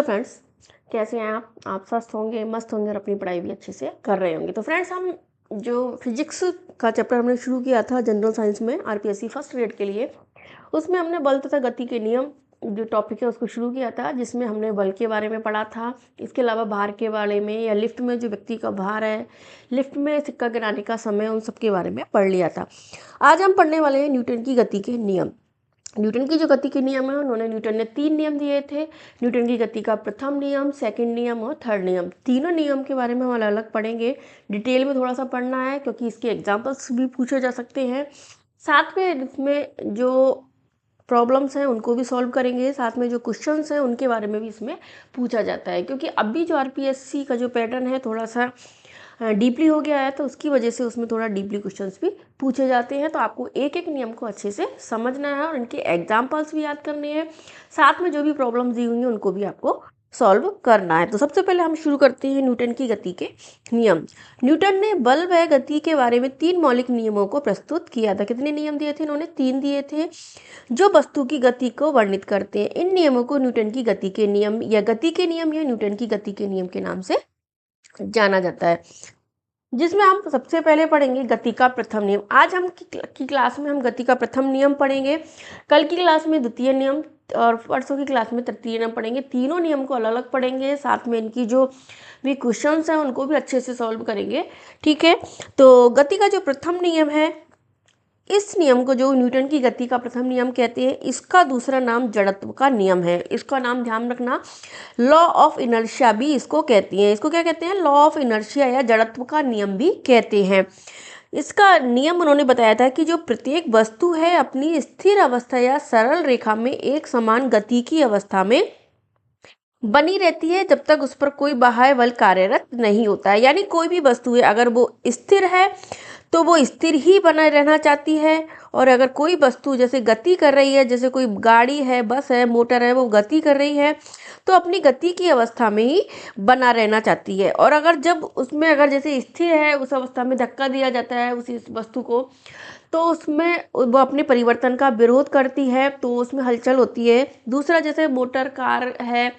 Friends, कैसे हैं आप स्वस्थ होंगे, मस्त होंगे और अपनी पढ़ाई भी अच्छे से कर रहे होंगे। तो फ्रेंड्स, हम जो फिजिक्स का चैप्टर हमने शुरू किया था जनरल साइंस में आरपीएससी फर्स्ट ग्रेड के लिए, उसमें हमने बल तथा गति के नियम जो टॉपिक है उसको शुरू किया था, जिसमें हमने बल के बारे में पढ़ा था। इसके अलावा भार के बारे में, या लिफ्ट में जो व्यक्ति का भार है, लिफ्ट में सिक्का गिराने का समय, उन सब के बारे में पढ़ लिया था। आज हम पढ़ने वाले हैं न्यूटन की गति के नियम। न्यूटन की जो गति के नियम है, न्यूटन ने 3 नियम दिए थे। न्यूटन की गति का प्रथम नियम, सेकंड नियम और थर्ड नियम। तीनों नियम के बारे में हम अलग अलग पढ़ेंगे। डिटेल में थोड़ा सा पढ़ना है, क्योंकि इसके एग्जाम्पल्स भी पूछे जा सकते हैं। साथ में इसमें जो प्रॉब्लम्स हैं उनको भी सॉल्व करेंगे, साथ में जो क्वेश्चंस हैं उनके बारे में भी इसमें पूछा जाता है। क्योंकि अभी जो आरपीएससी का जो पैटर्न है थोड़ा सा डीपली हो गया है, तो उसकी वजह से उसमें थोड़ा डीपली क्वेश्चंस भी पूछे जाते हैं। तो आपको एक एक नियम को अच्छे से समझना है और इनके एग्जाम्पल्स भी याद करने हैं। साथ में जो भी प्रॉब्लम्स दी हुई हैं उनको भी आपको सॉल्व करना है। तो सबसे पहले हम शुरू करते हैं न्यूटन की गति के नियम। न्यूटन ने बल व गति के बारे में 3 मौलिक नियमों को प्रस्तुत किया था। कितने नियम दिए थे इन्होंने? 3 दिए थे, जो वस्तु की गति को वर्णित करते हैं। इन नियमों को न्यूटन की गति के नियम या गति के नियम या न्यूटन की गति के नियम के नाम से जाना जाता है, जिसमें हम सबसे पहले पढ़ेंगे गति का प्रथम नियम। आज हम की क्लास में हम गति का प्रथम नियम पढ़ेंगे, कल की क्लास में द्वितीय नियम और परसों की क्लास में तृतीय नियम पढ़ेंगे। तीनों नियम को अलग अलग पढ़ेंगे, साथ में इनकी जो भी क्वेश्चंस हैं उनको भी अच्छे से सॉल्व करेंगे। ठीक है, तो गति का जो प्रथम नियम है, इस नियम को जो न्यूटन की गति का प्रथम नियम कहते हैं, इसका दूसरा नाम जड़त्व का नियम है। इसका नाम ध्यान रखना, लॉ ऑफ इनर्शिया भी इसको कहती हैं। इसको क्या कहते हैं? लॉ ऑफ इनर्शिया या जड़त्व का नियम भी कहते हैं। इसका नियम उन्होंने बताया था कि जो प्रत्येक वस्तु है अपनी स्थिर अवस्था या सरल रेखा में एक समान गति की अवस्था में बनी रहती है जब तक उस पर कोई बाह्य बल कार्यरत नहीं होता है। यानी कोई भी वस्तु है, अगर वो स्थिर है तो वो स्थिर ही बना रहना चाहती है, और अगर कोई वस्तु जैसे गति कर रही है, जैसे कोई गाड़ी है, बस है, मोटर है, वो गति कर रही है, तो अपनी गति की अवस्था में ही बना रहना चाहती है। और अगर जब उसमें अगर जैसे स्थिर है, उस अवस्था में धक्का दिया जाता है उसी वस्तु को, तो उसमें वो अपने परिवर्तन का विरोध करती है, तो उसमें हलचल होती है। दूसरा, जैसे मोटर कार है,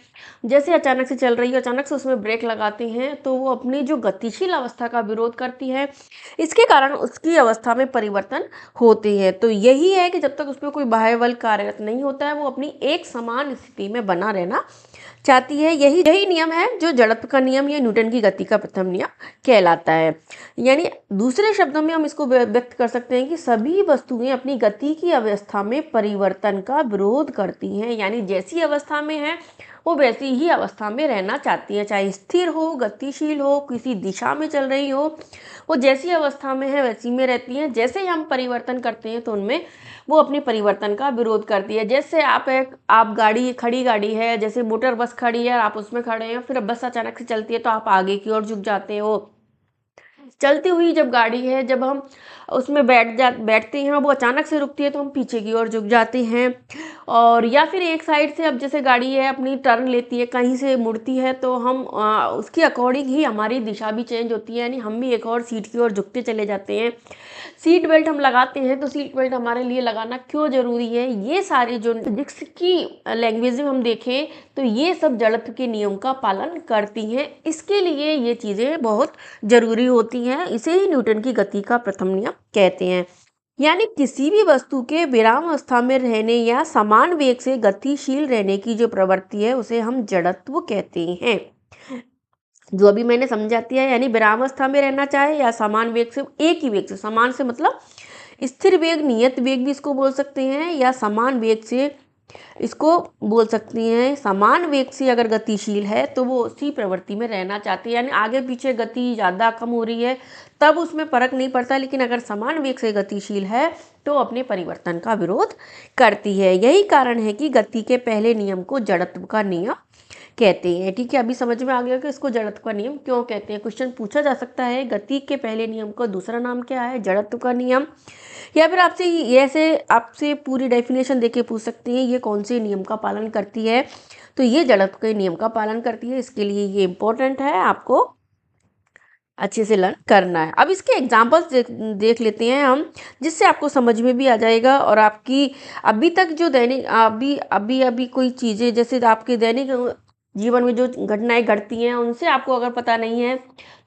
जैसे अचानक से चल रही है, अचानक से उसमें ब्रेक लगाते हैं, तो वो अपनी जो गतिशील अवस्था का विरोध करती है। इसके कारण उसकी अवस्था में परिवर्तन होते हैं। तो यही है कि जब तक उसमें कोई बाह्य बल कार्यरत नहीं होता है, वो अपनी एक समान स्थिति में बना रहना चाहती है। यही नियम है जो जड़त्व का नियम या न्यूटन की गति का प्रथम नियम कहलाता है। यानी दूसरे शब्दों में हम इसको व्यक्त कर सकते हैं कि सभी वस्तुएं अपनी गति की अवस्था में परिवर्तन का विरोध करती हैं। यानी जैसी अवस्था में है वो वैसी ही अवस्था में रहना चाहती है, चाहे स्थिर हो, गतिशील हो, किसी दिशा में चल रही हो, वो जैसी अवस्था में है वैसी में रहती हैं। जैसे ही हम परिवर्तन करते हैं तो उनमें वो अपने परिवर्तन का विरोध करती है। जैसे आप गाड़ी, खड़ी गाड़ी है, जैसे मोटर बस खड़ी है, आप उसमें खड़े हैं, फिर बस अचानक से चलती है तो आप आगे की ओर झुक जाते हो। चलती हुई जब गाड़ी है, जब हम उसमें बैठते हैं, वो अचानक से रुकती है तो हम पीछे की ओर झुक जाते हैं। और या फिर एक साइड से अब जैसे गाड़ी है अपनी टर्न लेती है, कहीं से मुड़ती है, तो हम उसके अकॉर्डिंग ही हमारी दिशा भी चेंज होती है। यानी हम भी एक और सीट की ओर झुकते चले जाते हैं। सीट बेल्ट हम लगाते हैं, तो सीट बेल्ट हमारे लिए लगाना क्यों ज़रूरी है, ये सारी जो फिजिक्स की लैंग्वेज में हम देखें तो ये सब जड़त्व के नियम का पालन करती हैं। इसके लिए ये चीज़ें बहुत ज़रूरी होती हैं। इसे ही न्यूटन की गति का प्रथम नियम कहते हैं। यानी किसी भी वस्तु के विराम अवस्था में रहने या समान वेग से गतिशील रहने की जो प्रवृत्ति है उसे हम जड़त्व कहते हैं। जो अभी मैंने समझाती है, यानी विरामावस्था में रहना चाहे या समान वेग से, एक ही वेग से, समान से मतलब स्थिर वेग, नियत वेग भी इसको बोल सकते हैं, या समान वेग से इसको बोल सकती हैं। समान वेग से अगर गतिशील है तो वो उसी प्रवृत्ति में रहना चाहती है, यानी आगे पीछे गति ज़्यादा कम हो रही है तब उसमें फर्क नहीं पड़ता, लेकिन अगर समान वेग से गतिशील है तो अपने परिवर्तन का विरोध करती है। यही कारण है कि गति के पहले नियम को जड़त्व का नियम कहते हैं। ठीक है, अभी समझ में आ गया कि इसको जड़त्व का नियम क्यों कहते हैं। क्वेश्चन पूछा जा सकता है, गति के पहले नियम का दूसरा नाम क्या है? जड़त्व का नियम। या फिर आपसे पूरी डेफिनेशन देके पूछ सकते हैं, ये कौन से नियम का पालन करती है? तो ये जड़त्व के नियम का पालन करती है। इसके लिए ये इंपॉर्टेंट है, आपको अच्छे से लर्न करना है। अब इसके एग्जाम्पल्स देख लेते हैं हम, जिससे आपको समझ में भी आ जाएगा। और आपकी अभी तक जो दैनिक अभी कोई चीज़ें जैसे आपके दैनिक जीवन में जो घटनाएं घटती हैं उनसे आपको अगर पता नहीं है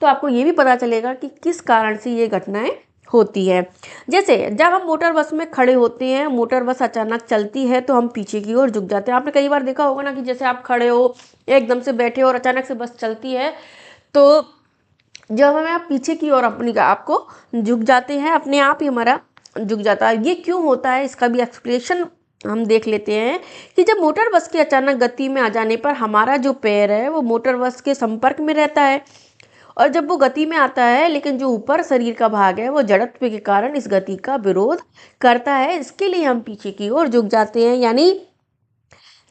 तो आपको ये भी पता चलेगा कि किस कारण से ये घटनाएं होती है। जैसे जब हम मोटर बस में खड़े होते हैं, मोटर बस अचानक चलती है तो हम पीछे की ओर झुक जाते हैं। आपने कई बार देखा होगा ना कि जैसे आप खड़े हो, एकदम से बैठे हो और अचानक से बस चलती है, तो जब हमें आप पीछे की ओर अपनी आपको झुक जाते हैं, अपने आप ही हमारा झुक जाता है। ये क्यों होता है इसका भी एक्सप्लेनेशन हम देख लेते हैं कि जब मोटर बस की अचानक गति में आ जाने पर हमारा जो पैर है वो मोटर बस के संपर्क में रहता है, और जब वो गति में आता है लेकिन जो ऊपर शरीर का भाग है वो जड़त्व के कारण इस गति का विरोध करता है। इसके लिए हम पीछे की ओर झुक जाते हैं। यानी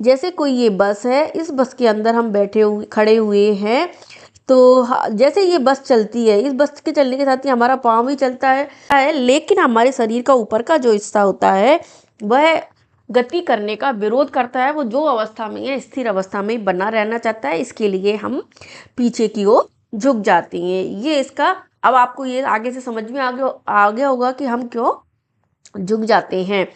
जैसे कोई ये बस है, इस बस के अंदर हम बैठे हुए खड़े हुए हैं, तो जैसे ये बस चलती है, इस बस के चलने के साथ ही हमारा पाँव भी चलता है, लेकिन हमारे शरीर का ऊपर का जो हिस्सा होता है वह गति करने का विरोध करता है। वो जो अवस्था में है, स्थिर अवस्था में बना रहना चाहता है। इसके लिए हम पीछे की ओर झुक जाते हैं। ये इसका अब आपको ये आगे से समझ में आ गया होगा कि हम क्यों झुक जाते हैं।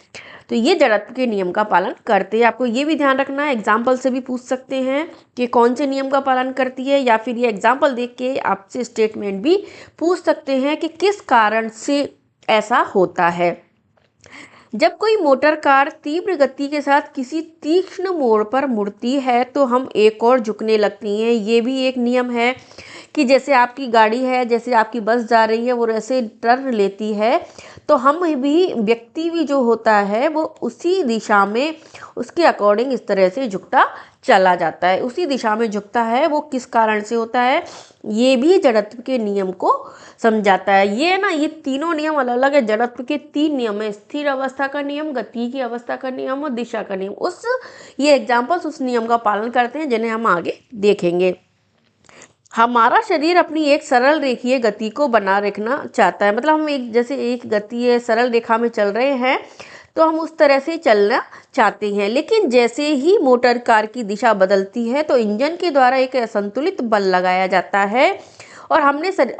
तो ये जड़त्व के नियम का पालन करते हैं। आपको ये भी ध्यान रखना है, एग्जाम्पल से भी पूछ सकते हैं कि कौन से नियम का पालन करती है, या फिर ये एग्जाम्पल देख के आपसे स्टेटमेंट भी पूछ सकते हैं कि किस कारण से ऐसा होता है। जब कोई मोटर कार तीव्र गति के साथ किसी तीक्ष्ण मोड़ पर मुड़ती है तो हम एक और झुकने लगती हैं। ये भी एक नियम है कि जैसे आपकी गाड़ी है, जैसे आपकी बस जा रही है, वो ऐसे टर्न लेती है, तो हम भी व्यक्ति भी जो होता है वो उसी दिशा में उसके अकॉर्डिंग इस तरह से झुकता चला जाता है, उसी दिशा में झुकता है। वो किस कारण से होता है, ये भी जड़त्व के नियम को समझाता है। ये ना, ये तीनों नियम अलग अलग है। जड़त्व के 3 नियम है, स्थिर अवस्था का नियम, गति की अवस्था का नियम और दिशा का नियम। ये एग्जाम्पल्स उस नियम का पालन करते हैं जिन्हें हम आगे देखेंगे। हमारा शरीर अपनी एक सरल रेखीय गति को बना रखना चाहता है। मतलब हम जैसे एक गति है, सरल रेखा में चल रहे हैं, तो हम उस तरह से चलना चाहते हैं। लेकिन जैसे ही मोटर कार की दिशा बदलती है तो इंजन के द्वारा एक असंतुलित बल लगाया जाता है, और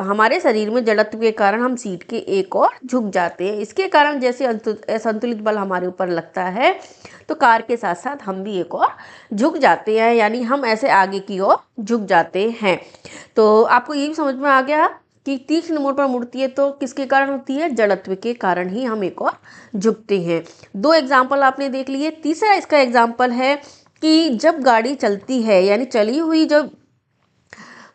हमारे शरीर में जड़त्व के कारण हम सीट के एक और झुक जाते हैं। इसके कारण जैसे असंतुलित बल हमारे ऊपर लगता है तो कार के साथ साथ हम भी एक और झुक जाते हैं, यानी हम ऐसे आगे की ओर झुक जाते हैं। तो आपको ये भी समझ में आ गया कि तीक्ष्ण मोड़ पर मुड़ती है तो किसके कारण होती है, जड़त्व के कारण ही हम एक और झुकते हैं। 2 एग्जाम्पल आपने देख लिए। तीसरा इसका एग्जाम्पल है कि जब गाड़ी चलती है, यानी चली हुई जब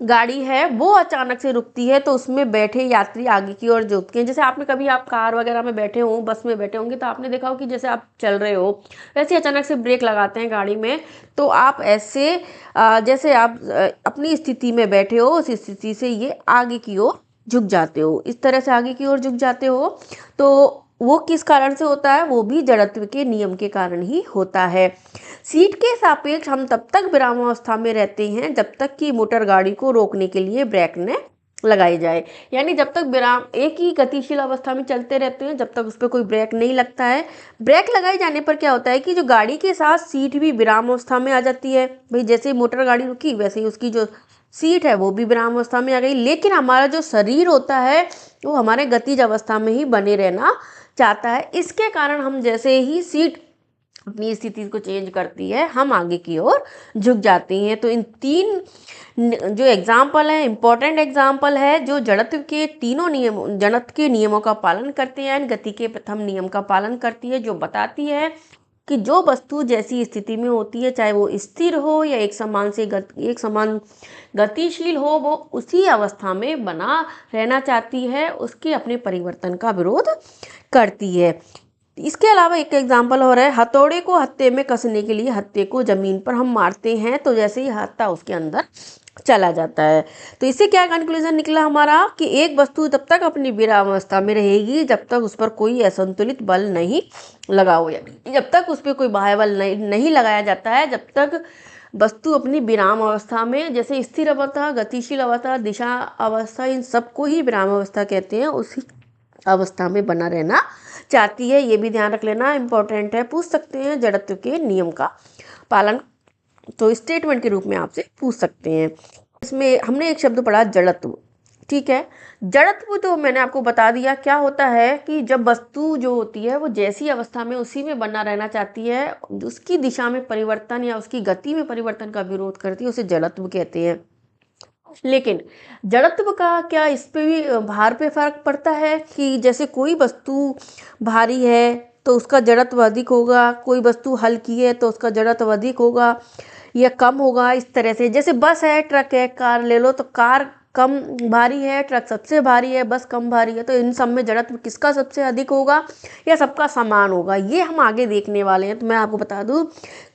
गाड़ी है वो अचानक से रुकती है तो उसमें बैठे यात्री आगे की ओर झुकते हैं। जैसे आपने कभी आप कार वगैरह में बैठे हो, बस में बैठे होंगे, तो आपने देखा हो कि जैसे आप चल रहे हो वैसे अचानक से ब्रेक लगाते हैं गाड़ी में, तो आप ऐसे जैसे आप अपनी स्थिति में बैठे हो उस स्थिति से ये आगे की ओर झुक जाते हो, इस तरह से आगे की ओर झुक जाते हो। तो वो किस कारण से होता है, वो भी जड़त्व के नियम के कारण ही होता है। सीट के सापेक्ष हम तब तक विरामावस्था में रहते हैं जब तक कि मोटर गाड़ी को रोकने के लिए ब्रेक न लगाई जाए। यानी जब तक विराम एक ही गतिशील अवस्था में चलते रहते हैं जब तक उस पर कोई ब्रेक नहीं लगता है। ब्रेक लगाए जाने पर क्या होता है कि जो गाड़ी के साथ सीट भी विराम अवस्था में आ जाती है। भाई जैसे ही मोटर गाड़ी रुकी वैसे ही उसकी जो सीट है वो भी विराम अवस्था में आ गई, लेकिन हमारा जो शरीर होता है वो हमारे गतिज अवस्था में ही बने रहना चाहता है। इसके कारण हम जैसे ही सीट अपनी स्थिति को चेंज करती है हम आगे की ओर झुक जाते हैं। तो इन 3 जो एग्जाम्पल है, इंपॉर्टेंट एग्जाम्पल है जो जड़त्व के तीनों नियम, जड़त्व के नियमों का पालन करते हैं। गति के प्रथम नियम का पालन करती है जो बताती है कि जो वस्तु जैसी स्थिति में होती है, चाहे वो स्थिर हो या एक समान गतिशील हो, वो उसी अवस्था में बना रहना चाहती है, उसके अपने परिवर्तन का विरोध करती है। इसके अलावा एक एग्जाम्पल हो रहा है, हथौड़े को हत्थे में कसने के लिए हत्थे को जमीन पर हम मारते हैं तो जैसे ही हत्था उसके अंदर चला जाता है। तो इससे क्या कंक्लूजन निकला हमारा कि एक वस्तु तब तक अपनी विरामावस्था में रहेगी जब तक उस पर कोई असंतुलित बल नहीं लगा हो, जब तक उस पर कोई बाह्य बल नहीं लगाया जाता है, जब तक वस्तु अपनी विराम अवस्था में, जैसे स्थिर अवस्था, गतिशील अवस्था, दिशा अवस्था, इन सबको ही विराम अवस्था कहते हैं, उसी अवस्था में बना रहना चाहती है। ये भी ध्यान रख लेना, इंपॉर्टेंट है, पूछ सकते हैं जड़त्व के नियम का पालन, तो स्टेटमेंट के रूप में आपसे पूछ सकते हैं। इसमें हमने एक शब्द पढ़ा जड़त्व, ठीक है। जड़त्व तो मैंने आपको बता दिया क्या होता है कि जब वस्तु जो होती है वो जैसी अवस्था में उसी में बना रहना चाहती है, उसकी दिशा में परिवर्तन या उसकी गति में परिवर्तन का विरोध करती है, उसे जड़त्व कहते हैं। लेकिन जड़त्व का क्या इस पे भी भार पे फर्क पड़ता है कि जैसे कोई वस्तु भारी है तो उसका जड़त्व अधिक होगा, कोई वस्तु हल्की है तो उसका जड़त्व अधिक होगा या कम होगा। इस तरह से जैसे बस है, ट्रक है, कार ले लो तो कार कम भारी है, ट्रक सबसे भारी है, बस कम भारी है, तो इन सब में जड़त्व किसका सबसे अधिक होगा या सबका समान होगा, ये हम आगे देखने वाले हैं। तो मैं आपको बता दूं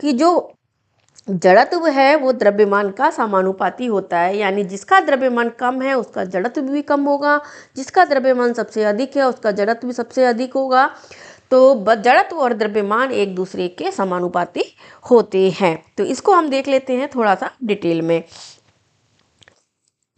कि जो जड़त्व है वो द्रव्यमान का समानुपाती होता है, यानी जिसका द्रव्यमान कम है उसका जड़त्व भी कम होगा, जिसका द्रव्यमान सबसे अधिक है उसका जड़त्व भी सबसे अधिक होगा। तो जड़त्व और द्रव्यमान एक दूसरे के समानुपाती होते हैं। तो इसको हम देख लेते हैं थोड़ा सा डिटेल में।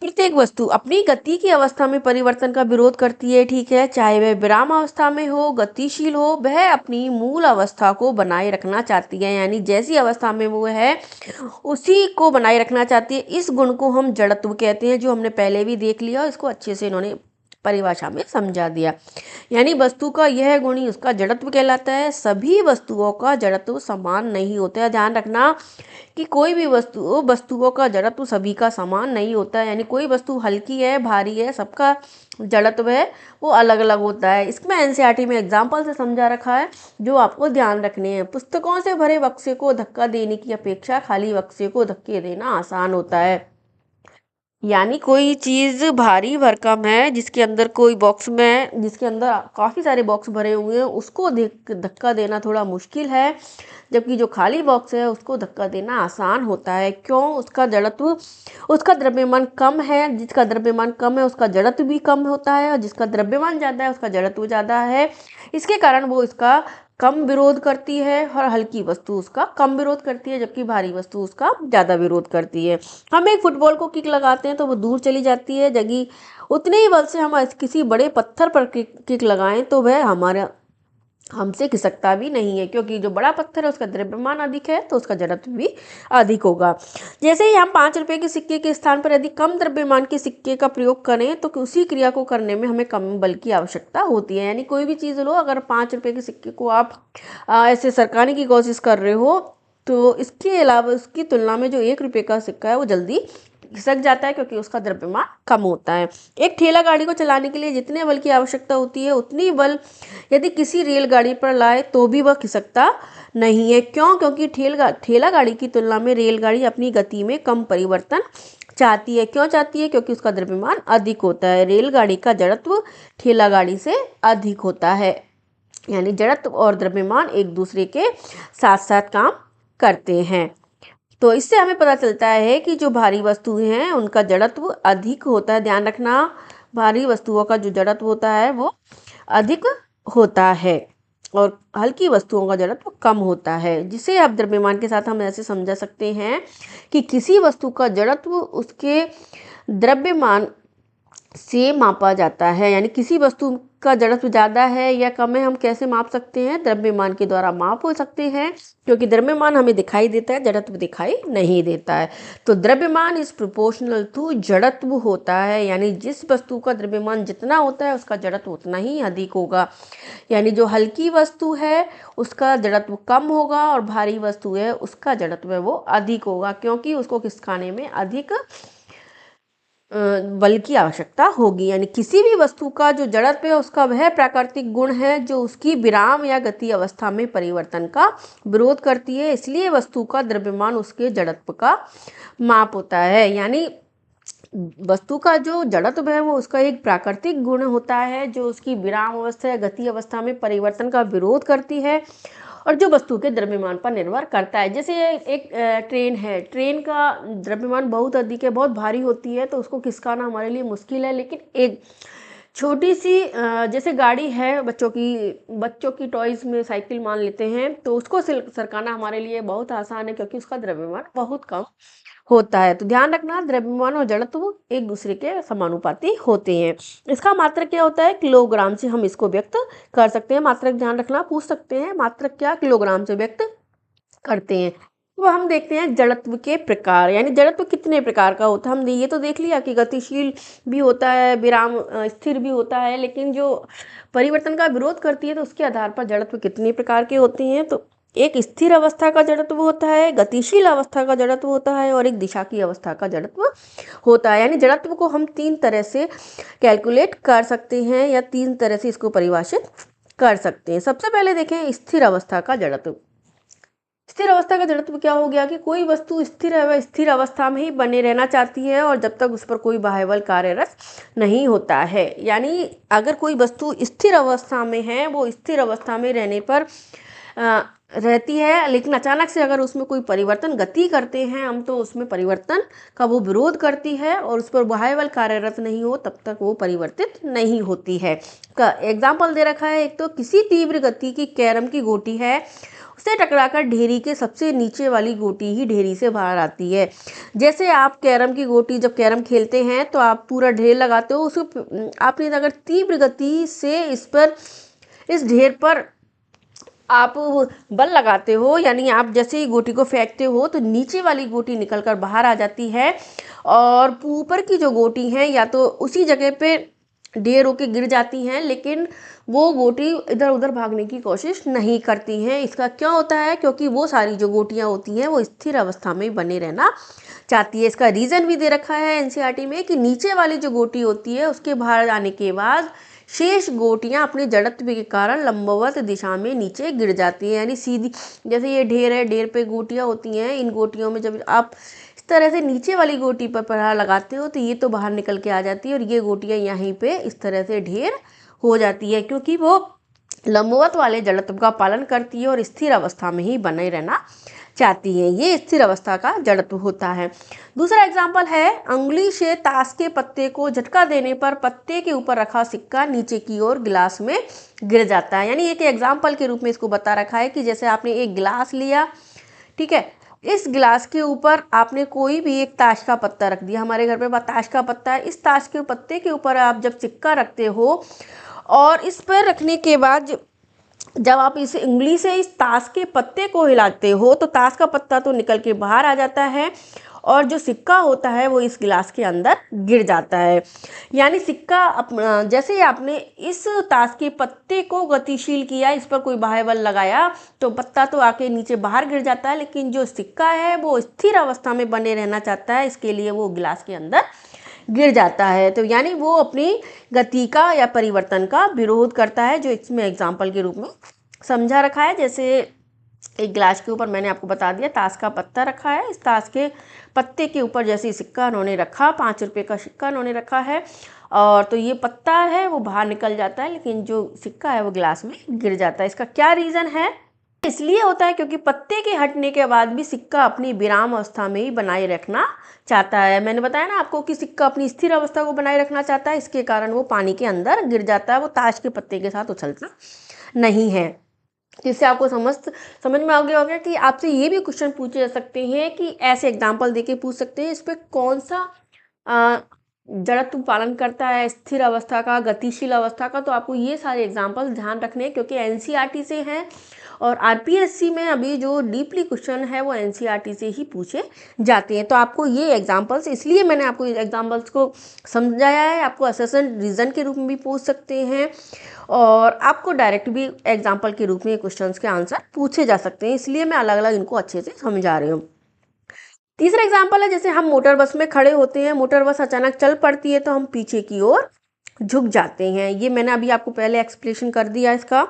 प्रत्येक वस्तु अपनी गति की अवस्था में परिवर्तन का विरोध करती है, ठीक है, चाहे वह विराम अवस्था में हो, गतिशील हो, वह अपनी मूल अवस्था को बनाए रखना चाहती है, यानी जैसी अवस्था में वो है उसी को बनाए रखना चाहती है। इस गुण को हम जड़त्व कहते हैं, जो हमने पहले भी देख लिया, इसको अच्छे से इन्होंने परिभाषा में समझा दिया। यानी वस्तु का यह गुण ही उसका जड़त्व कहलाता है। सभी वस्तुओं का जड़त्व समान नहीं होता है, ध्यान रखना कि कोई भी वस्तुओं का जड़त्व सभी का समान नहीं होता है, यानी कोई वस्तु हल्की है, भारी है, सबका जड़त्व है वो अलग अलग होता है। इसमें एनसीईआरटी में एग्जाम्पल से समझा रखा है जो आपको ध्यान रखने हैं। पुस्तकों से भरे बक्से को धक्का देने की अपेक्षा खाली बक्से को धक्के देना आसान होता है। यानी कोई चीज़ भारी भरकम है जिसके अंदर कोई बॉक्स में, जिसके अंदर काफ़ी सारे बॉक्स भरे हुए हैं, उसको धक्का देना थोड़ा मुश्किल है, जबकि जो खाली बॉक्स है उसको धक्का देना आसान होता है। क्यों? उसका जड़त्व, उसका द्रव्यमान कम है, जिसका द्रव्यमान कम है उसका जड़त्व भी कम होता है, और जिसका द्रव्यमान ज़्यादा है उसका जड़त्व ज़्यादा है। इसके कारण वो इसका कम विरोध करती है, और हल्की वस्तु उसका कम विरोध करती है, जबकि भारी वस्तु उसका ज़्यादा विरोध करती है। हम एक फुटबॉल को किक लगाते हैं तो वो दूर चली जाती है, जबकि उतने ही बल से हम किसी बड़े पत्थर पर किक लगाएं तो वह हमारा हमसे खिसकता भी नहीं है, क्योंकि जो बड़ा पत्थर है उसका द्रव्यमान अधिक है तो उसका जड़त्व भी अधिक होगा। जैसे ही हम 5 रुपए के सिक्के के स्थान पर यदि कम द्रव्यमान के सिक्के का प्रयोग करें तो उसी क्रिया को करने में हमें कम बल की आवश्यकता होती है। यानी कोई भी चीज़ लो, अगर 5 रुपए के सिक्के को आप ऐसे सरकाने की कोशिश कर रहे हो तो इसके अलावा उसकी तुलना में जो 1 रुपए का सिक्का है वो जल्दी खिसक जाता है, क्योंकि उसका द्रव्यमान कम होता है। एक ठेला गाड़ी को चलाने के लिए जितने बल की आवश्यकता होती है उतनी बल यदि किसी रेलगाड़ी पर लाए तो भी वह खिसकता नहीं है। क्यों? क्योंकि ठेला गाड़ी की तुलना में रेलगाड़ी अपनी गति में कम परिवर्तन चाहती है। क्यों चाहती है? क्योंकि उसका द्रव्यमान अधिक होता है। रेलगाड़ी का जड़त्व ठेला गाड़ी से अधिक होता है, यानी जड़त्व और द्रव्यमान एक दूसरे के साथ साथ काम करते हैं। तो इससे हमें पता चलता है कि जो भारी वस्तुएं हैं उनका जड़त्व अधिक होता है। ध्यान रखना, भारी वस्तुओं का जो जड़त्व होता है वो अधिक होता है और हल्की वस्तुओं का जड़त्व कम होता है। जिसे अब द्रव्यमान के साथ हम ऐसे समझा सकते हैं कि किसी वस्तु का जड़त्व उसके द्रव्यमान से मापा जाता है, यानी किसी वस्तु का जड़त्व ज़्यादा है या कम है हम कैसे माप सकते हैं? द्रव्यमान के द्वारा माप हो सकते हैं, क्योंकि द्रव्यमान हमें दिखाई देता है, जड़त्व दिखाई नहीं देता है। तो द्रव्यमान इज प्रोपोर्शनल टू जड़त्व होता है, यानी जिस वस्तु का द्रव्यमान जितना होता है उसका जड़त्व उतना ही अधिक होगा। यानी जो हल्की वस्तु है उसका जड़त्व कम होगा और भारी वस्तु है उसका जड़त्व है वो अधिक होगा, क्योंकि उसको खिसकाने में अधिक बल की आवश्यकता होगी। यानी किसी भी वस्तु का जो जड़त्व है उसका वह प्राकृतिक गुण है जो उसकी विराम या गति अवस्था में परिवर्तन का विरोध करती है, इसलिए वस्तु का द्रव्यमान उसके जड़त्व का माप होता है। यानी वस्तु का जो जड़त्व है वो उसका एक प्राकृतिक गुण होता है जो उसकी विराम अवस्था या गति अवस्था में परिवर्तन का विरोध करती है और जो वस्तु के द्रव्यमान पर निर्भर करता है। जैसे एक ट्रेन है, ट्रेन का द्रव्यमान बहुत अधिक है, बहुत भारी होती है, तो उसको खिसकाना हमारे लिए मुश्किल है। लेकिन एक छोटी सी जैसे गाड़ी है बच्चों की टॉयज़ में साइकिल मान लेते हैं, तो उसको सरकाना हमारे लिए बहुत आसान है, क्योंकि उसका द्रव्यमान बहुत कम होता है। तो ध्यान रखना, द्रव्यमान और जड़त्व एक दूसरे के समानुपाती होते हैं। इसका मात्रक क्या होता है? किलोग्राम से हम इसको व्यक्त कर सकते हैं। मात्रक ध्यान रखना, पूछ सकते हैं मात्रक क्या, किलोग्राम से व्यक्त करते हैं। तो हम देखते हैं जड़त्व के प्रकार, यानी जड़त्व कितने प्रकार का होता है। हमने ये तो देख लिया कि गतिशील भी होता है, विराम स्थिर भी होता है, लेकिन जो परिवर्तन का विरोध करती है तो उसके आधार पर जड़त्व कितने प्रकार के होते हैं। तो एक स्थिर अवस्था का जड़त्व होता है, गतिशील अवस्था का जड़त्व होता है, और एक दिशा की अवस्था का जड़त्व होता है। यानी जड़त्व को हम 3 तरह से कैलकुलेट कर सकते हैं या 3 तरह से इसको परिभाषित कर सकते हैं। सबसे पहले देखें स्थिर अवस्था का जड़त्व। स्थिर अवस्था का जड़त्व क्या हो गया कि कोई वस्तु स्थिर है वह स्थिर अवस्था में ही बने रहना चाहती है और जब तक उस पर कोई बाह्य बल कार्यरत नहीं होता है। यानी अगर कोई वस्तु स्थिर अवस्था में है, वो स्थिर अवस्था में रहने पर रहती है, लेकिन अचानक से अगर उसमें कोई परिवर्तन गति करते हैं हम, तो उसमें परिवर्तन का वो विरोध करती है और उस पर बाह्य बल कार्यरत नहीं हो तब तक वो परिवर्तित नहीं होती है। का एग्जाम्पल दे रखा है, एक तो किसी तीव्र गति की कैरम की गोटी है, उसे टकराकर ढेरी के सबसे नीचे वाली गोटी ही ढेरी से बाहर आती है। जैसे आप कैरम की गोटी जब कैरम खेलते हैं तो आप पूरा ढेर लगाते हो, उसको आपने अगर तीव्र गति से इस ढेर पर आप बल लगाते हो, यानी आप जैसे ही गोटी को फेंकते हो तो नीचे वाली गोटी निकलकर बाहर आ जाती है और ऊपर की जो गोटी हैं या तो उसी जगह पे ढेर होके गिर जाती हैं, लेकिन वो गोटी इधर उधर भागने की कोशिश नहीं करती हैं। इसका क्या होता है, क्योंकि वो सारी जो गोटियां होती हैं वो स्थिर अवस्था में बने रहना चाहती है। इसका रीज़न भी दे रखा है एनसीईआरटी में कि नीचे वाली जो गोटी होती है उसके बाहर आने के बाद शेष गोटियां अपने जड़त्व के कारण लंबवत दिशा में नीचे गिर जाती हैं। यानी सीधी, जैसे ये ढेर है, ढेर पे गोटियां होती हैं, इन गोटियों में जब आप इस तरह से नीचे वाली गोटी पर प्रहार लगाते हो तो ये तो बाहर निकल के आ जाती है और ये गोटियां यहीं पे इस तरह से ढेर हो जाती है, क्योंकि वो लंबवत वाले जड़त्व का पालन करती है और स्थिर अवस्था में ही बने रहना चाहती है। ये स्थिर अवस्था का जड़त्व होता है। दूसरा एग्जाम्पल है, अंगुली से ताश के पत्ते को झटका देने पर पत्ते के ऊपर रखा सिक्का नीचे की ओर गिलास में गिर जाता है। यानी एक एग्जाम्पल के रूप में इसको बता रखा है कि जैसे आपने एक गिलास लिया, ठीक है, इस गिलास के ऊपर आपने कोई भी एक ताश का पत्ता रख दिया। हमारे घर पे ताश का पत्ता है, इस ताश के पत्ते के ऊपर आप जब सिक्का रखते हो और इस पर रखने के बाद जब आप इस उंगली से इस ताश के पत्ते को हिलाते हो तो ताश का पत्ता तो निकल के बाहर आ जाता है और जो सिक्का होता है वो इस गिलास के अंदर गिर जाता है। यानी सिक्का जैसे ही आपने इस ताश के पत्ते को गतिशील किया, इस पर कोई बाह्य बल लगाया तो पत्ता तो आके नीचे बाहर गिर जाता है, लेकिन जो सिक्का है वो स्थिर अवस्था में बने रहना चाहता है, इसके लिए वो गिलास के अंदर गिर जाता है। तो यानी वो अपनी गति का या परिवर्तन का विरोध करता है, जो इसमें एग्जाम्पल के रूप में समझा रखा है। जैसे एक गिलास के ऊपर मैंने आपको बता दिया ताश का पत्ता रखा है, इस ताश के पत्ते के ऊपर जैसे सिक्का उन्होंने रखा, 5 रुपये का सिक्का उन्होंने रखा है, और तो ये पत्ता है वो बाहर निकल जाता है, लेकिन जो सिक्का है वो गिलास में गिर जाता है। इसका क्या रीज़न है? इसलिए होता है क्योंकि पत्ते के हटने के बाद भी सिक्का अपनी विराम अवस्था में ही बनाए रखना चाहता है। मैंने बताया ना आपको कि सिक्का अपनी स्थिर अवस्था को बनाए रखना चाहता है, इसके कारण वो पानी के अंदर गिर जाता है, वो ताश के पत्ते के साथ उछलता नहीं है। जिससे आपको समझ में आ गया होगा कि आपसे ये भी क्वेश्चन पूछे जा सकते हैं कि ऐसे एग्जाम्पल देके पूछ सकते हैं इस पर कौन सा जड़त्व पालन करता है, स्थिर अवस्था का, गतिशील अवस्था का। तो आपको ये सारे एग्जाम्पल ध्यान रखने हैं क्योंकि एनसीईआरटी से हैं और आरपीएससी में अभी जो डीपली क्वेश्चन है वो एनसीईआरटी से ही पूछे जाते हैं। तो आपको ये एग्जाम्पल्स, इसलिए मैंने आपको एग्जाम्पल्स को समझाया है, आपको असेसमेंट रीजन के रूप में भी पूछ सकते हैं और आपको डायरेक्ट भी एग्जाम्पल के रूप में क्वेश्चंस के आंसर पूछे जा सकते हैं, इसलिए मैं अलग अलग इनको अच्छे से समझा रही हूँ। तीसरा एग्जाम्पल है, जैसे हम मोटर बस में खड़े होते हैं, मोटर बस अचानक चल पड़ती है तो हम पीछे की ओर झुक जाते हैं। ये मैंने अभी आपको पहले एक्सप्लेनेशन कर दिया इसका।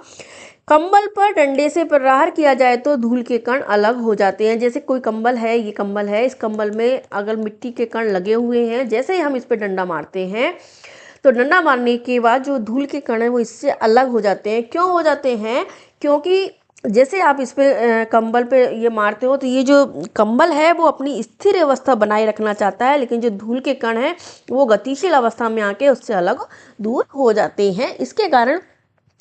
कंबल पर डंडे से प्रहार किया जाए तो धूल के कण अलग हो जाते हैं। जैसे कोई कंबल है, ये कंबल है, इस कंबल में अगर मिट्टी के कण लगे हुए हैं, जैसे ही हम इस पर डंडा मारते हैं तो डंडा मारने के बाद जो धूल के कण है वो इससे अलग हो जाते हैं। क्यों हो जाते हैं? क्योंकि जैसे आप इस पे कंबल पे ये मारते हो तो ये जो कंबल है वो अपनी स्थिर अवस्था बनाए रखना चाहता है, लेकिन जो धूल के कण हैं वो गतिशील अवस्था में आके उससे अलग दूर हो जाते हैं, इसके कारण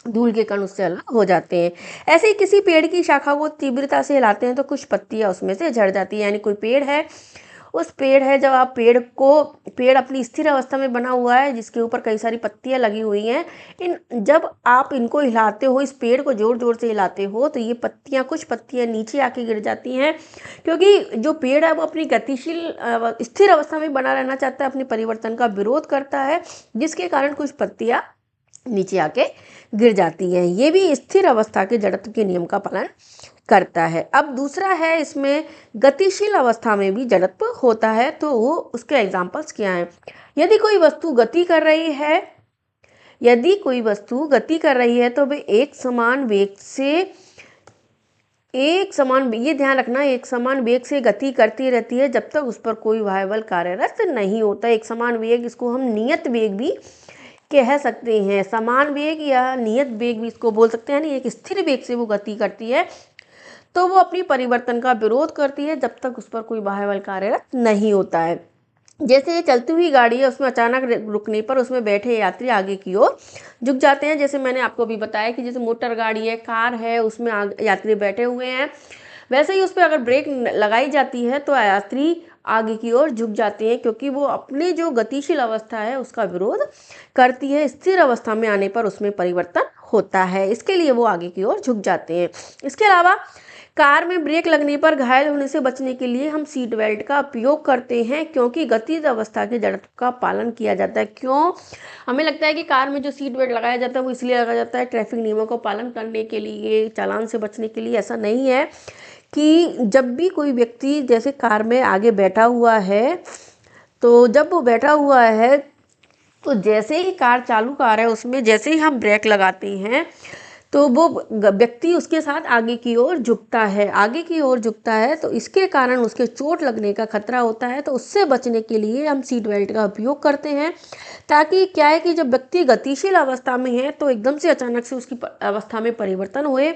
धूल के कण उससे अलग हो जाते हैं। ऐसे ही किसी पेड़ की शाखा को तीव्रता से हिलाते हैं तो कुछ पत्तियां उसमें से झड़ जाती है। यानी कोई पेड़ है उस पेड़ है, जब आप पेड़ अपनी स्थिर अवस्था में बना हुआ है जिसके ऊपर कई सारी पत्तियां लगी हुई हैं, जब आप इनको हिलाते हो, इस पेड़ को जोर जोर से हिलाते हो, तो ये कुछ पत्तियां नीचे आके गिर जाती हैं, क्योंकि जो पेड़ है वो अपनी गतिशील स्थिर अवस्था में बना रहना चाहता है, अपने परिवर्तन का विरोध करता है, जिसके कारण कुछ पत्तियां नीचे आके गिर जाती हैं। ये भी स्थिर अवस्था के जड़त्व के नियम का पालन करता है। अब दूसरा है, इसमें गतिशील अवस्था में भी जड़त्व होता है, तो वो उसके एग्जाम्पल्स क्या हैं। यदि कोई वस्तु गति कर रही है तो वे एक समान वेग से ये ध्यान रखना, एक समान वेग से गति करती रहती है जब तक उस पर कोई वाह्य बल कार्यरत नहीं होता। एक समान वेग, इसको हम नियत वेग भी कह सकते हैं, समान वेग या नियत वेग भी इसको बोल सकते हैं। एक स्थिर वेग से वो गति करती है तो वो अपनी परिवर्तन का विरोध करती है जब तक उस पर कोई बाह्य बल कार्यरत नहीं होता है। जैसे ये चलती हुई गाड़ी है, उसमें अचानक रुकने पर उसमें बैठे यात्री आगे की ओर झुक जाते हैं। जैसे मैंने आपको अभी बताया कि जैसे मोटर गाड़ी है, कार है, उसमें यात्री बैठे हुए हैं, वैसे ही उस पर अगर ब्रेक लगाई जाती है तो यात्री आगे की ओर झुक जाते हैं, क्योंकि वो अपनी जो गतिशील अवस्था है उसका विरोध करती है। स्थिर अवस्था में आने पर उसमें परिवर्तन होता है, इसके लिए वो आगे की ओर झुक जाते हैं। इसके अलावा कार में ब्रेक लगने पर घायल होने से बचने के लिए हम सीट बेल्ट का उपयोग करते हैं, क्योंकि गतिज अवस्था के जड़त्व का पालन किया जाता है। क्यों? हमें लगता है कि कार में जो सीट बेल्ट लगाया जाता है वो इसलिए लगाया जाता है ट्रैफिक नियमों का पालन करने के लिए, चालान से बचने के लिए। ऐसा नहीं है कि जब भी कोई व्यक्ति जैसे कार में आगे बैठा हुआ है, तो जब वो बैठा हुआ है तो जैसे ही कार है उसमें जैसे ही हम ब्रेक लगाते हैं तो वो व्यक्ति उसके साथ आगे की ओर झुकता है, तो इसके कारण उसके चोट लगने का खतरा होता है। तो उससे बचने के लिए हम सीट बेल्ट का उपयोग करते हैं, ताकि क्या है कि जब व्यक्ति गतिशील अवस्था में है तो एकदम से अचानक से उसकी अवस्था में परिवर्तन हुए,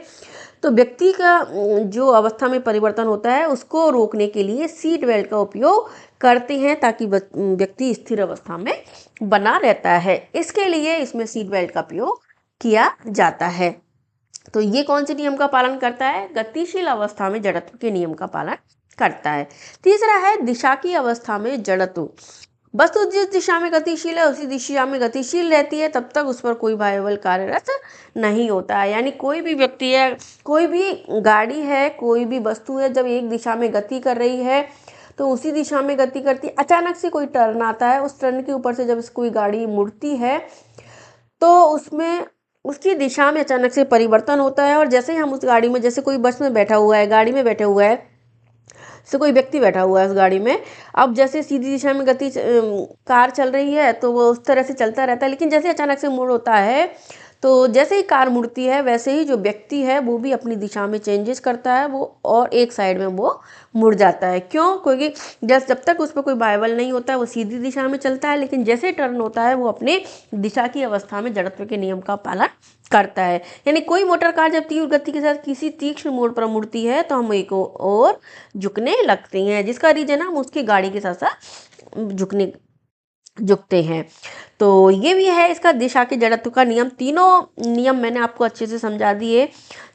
तो व्यक्ति का जो अवस्था में परिवर्तन होता है उसको रोकने के लिए सीट बेल्ट का उपयोग करते हैं, ताकि व्यक्ति स्थिर अवस्था में बना रहता है। इसके लिए इसमें सीट बेल्ट का उपयोग किया जाता है। तो ये कौन से नियम का पालन करता है? गतिशील अवस्था में जड़त्व के नियम का पालन करता है। तीसरा है दिशा की अवस्था में जड़त्व। वस्तु जिस दिशा में गतिशील है उसी दिशा में गतिशील रहती है, तब तक उस पर कोई बाह्य बल कार्यरत नहीं होता है। यानी कोई भी व्यक्ति है, कोई भी गाड़ी है, कोई भी वस्तु है, जब एक दिशा में गति कर रही है तो उसी दिशा में गति करती है। अचानक से कोई टर्न आता है, उस टर्न के ऊपर से जब कोई गाड़ी मुड़ती है तो उसमें उसकी दिशा में अचानक से परिवर्तन होता है, और जैसे ही हम उस गाड़ी में, जैसे कोई बस में बैठा हुआ है, गाड़ी में बैठा हुआ है, से कोई व्यक्ति बैठा हुआ है उस गाड़ी में, अब जैसे सीधी दिशा में कार चल रही है तो वो उस तरह से चलता रहता है, लेकिन जैसे अचानक से मोड़ होता है तो जैसे ही कार मुड़ती है वैसे ही जो व्यक्ति है वो भी अपनी दिशा में चेंजेस करता है, वो और एक साइड में वो मुड़ जाता है। क्यों? क्योंकि जब तक उस पर कोई बाह्य बल नहीं होता है वो सीधी दिशा में चलता है, लेकिन जैसे टर्न होता है वो अपने दिशा की अवस्था में जड़त्व के नियम का पालन करता है। यानी कोई मोटर कार जब तीव्र गति के साथ किसी तीक्ष्ण मोड़ पर मुड़ती है तो हम एक और झुकने लगते हैं, जिसका रीजन हम उसकी गाड़ी के साथ साथ झुकते हैं। तो ये भी है इसका दिशा के जड़त्व का नियम। तीनों नियम मैंने आपको अच्छे से समझा दिए।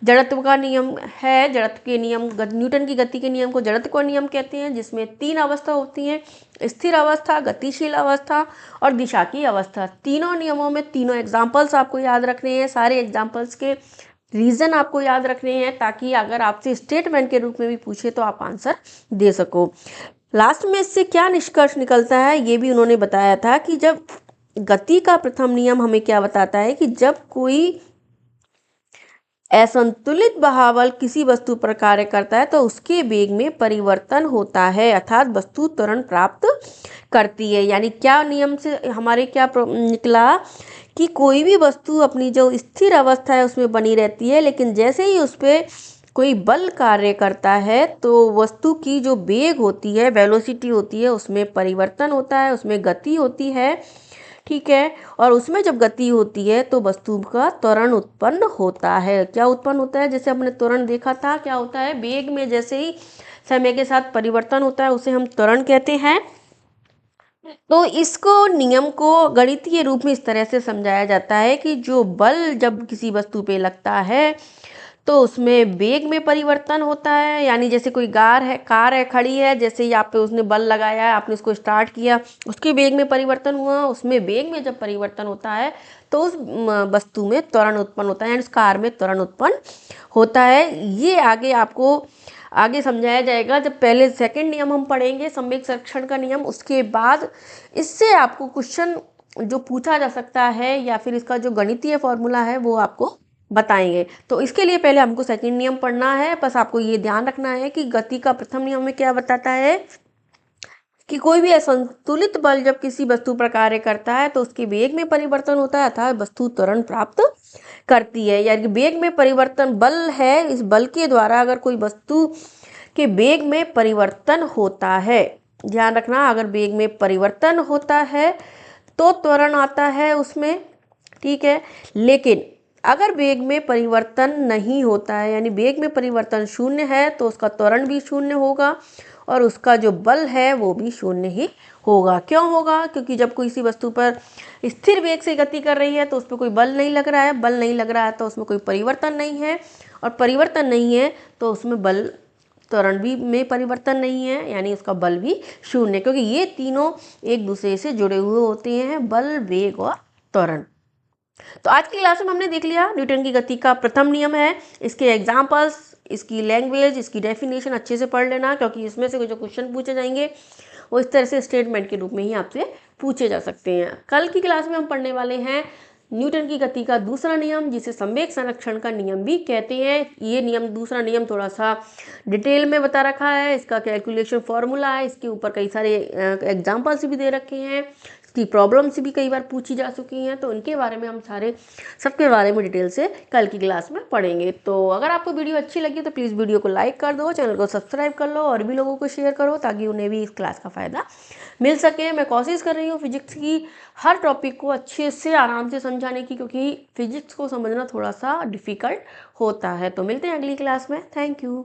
जड़त्व का नियम है, जड़त्व के नियम, न्यूटन की गति के नियम को जड़त्व का नियम कहते हैं, जिसमें 3 अवस्था होती हैं, स्थिर अवस्था, गतिशील अवस्था और दिशा की अवस्था। तीनों नियमों में तीनों एग्जाम्पल्स आपको याद रखने हैं, सारे एग्जाम्पल्स के रीज़न आपको याद रखने हैं, ताकि अगर आपसे स्टेटमेंट के रूप में भी पूछे तो आप आंसर दे सको। लास्ट में इससे क्या निष्कर्ष निकलता है ये भी उन्होंने बताया था कि जब गति का प्रथम नियम हमें क्या बताता है कि जब कोई असंतुलित बहावल किसी वस्तु पर कार्य करता है तो उसके वेग में परिवर्तन होता है, अर्थात वस्तु त्वरण प्राप्त करती है। यानी क्या नियम से हमारे क्या निकला कि कोई भी वस्तु अपनी जो स्थिर अवस्था है उसमें बनी रहती है, लेकिन जैसे ही उस पर कोई बल कार्य करता है तो वस्तु की जो वेग होती है, वेलोसिटी होती है, उसमें परिवर्तन होता है, उसमें गति होती है। ठीक है, और उसमें जब गति होती है तो वस्तु का त्वरण उत्पन्न होता है। क्या उत्पन्न होता है? जैसे हमने त्वरण देखा था, क्या होता है, वेग में जैसे ही समय के साथ परिवर्तन होता है उसे हम त्वरण कहते हैं। तो इसको नियम को गणितीय रूप में इस तरह से समझाया जाता है कि जो बल जब किसी वस्तु पे लगता है तो उसमें वेग में परिवर्तन होता है, यानी जैसे कोई कार है खड़ी है, जैसे ही आप पे उसने बल लगाया है, आपने उसको स्टार्ट किया, उसके वेग में परिवर्तन हुआ, उसमें वेग में जब परिवर्तन होता है तो उस वस्तु में त्वरण उत्पन्न होता है, यानी उस कार में त्वरण उत्पन्न होता है। ये आगे आपको आगे समझाया जाएगा, जब पहले सेकंड नियम हम पढ़ेंगे संवेग संरक्षण का नियम, उसके बाद इससे आपको क्वेश्चन जो पूछा जा सकता है या फिर इसका जो गणितीय फॉर्मूला है वो आपको बताएंगे। तो इसके लिए पहले हमको सेकंड नियम पढ़ना है। बस आपको ये ध्यान रखना है कि गति का प्रथम नियम में क्या बताता है कि कोई भी असंतुलित बल जब किसी वस्तु पर कार्य करता है तो उसके वेग में परिवर्तन होता है, अर्थात वस्तु त्वरण प्राप्त करती है। यानी वेग में परिवर्तन बल है, इस बल के द्वारा अगर कोई वस्तु के वेग में परिवर्तन होता है, ध्यान रखना, अगर वेग में परिवर्तन होता है तो त्वरण आता है उसमें, ठीक है। लेकिन अगर वेग में परिवर्तन नहीं होता है, यानी वेग में परिवर्तन शून्य है, तो उसका त्वरण भी शून्य होगा और उसका जो बल है वो भी शून्य ही होगा। क्यों होगा? क्योंकि जब कोई किसी वस्तु पर स्थिर वेग से गति कर रही है तो उस पर कोई बल नहीं लग रहा है, बल नहीं लग रहा है तो उसमें कोई परिवर्तन नहीं है, और परिवर्तन नहीं है तो उसमें बल त्वरण भी में परिवर्तन नहीं है, यानी उसका बल भी शून्य, क्योंकि ये तीनों एक दूसरे से जुड़े हुए होते हैं, बल, वेग और त्वरण। तो आज की क्लास में हमने देख लिया न्यूटन की गति का प्रथम नियम है, इसके एग्जाम्पल्स, इसकी लैंग्वेज, इसकी डेफिनेशन अच्छे से पढ़ लेना, क्योंकि इसमें से जो क्वेश्चन पूछे जाएंगे वो इस तरह से स्टेटमेंट के रूप में ही आपसे पूछे जा सकते हैं। कल की क्लास में हम पढ़ने वाले हैं न्यूटन की गति का दूसरा नियम, जिसे संवेग संरक्षण का नियम भी कहते हैं। ये नियम, दूसरा नियम थोड़ा सा डिटेल में बता रखा है, इसका कैलकुलेशन फॉर्मूला है, इसके ऊपर कई सारे एग्जाम्पल्स भी दे रखे हैं, इसकी प्रॉब्लम्स भी कई बार पूछी जा चुकी हैं, तो इनके बारे में हम सबके बारे में डिटेल से कल की क्लास में पढ़ेंगे। तो अगर आपको वीडियो अच्छी लगी तो प्लीज़ वीडियो को लाइक कर दो, चैनल को सब्सक्राइब कर लो और भी लोगों को शेयर करो, ताकि उन्हें भी इस क्लास का फ़ायदा मिल सके। मैं कोशिश कर रही हूँ फिजिक्स की हर टॉपिक को अच्छे से आराम से समझाने की, क्योंकि फिजिक्स को समझना थोड़ा सा डिफ़िकल्ट होता है। तो मिलते हैं अगली क्लास में। Thank you.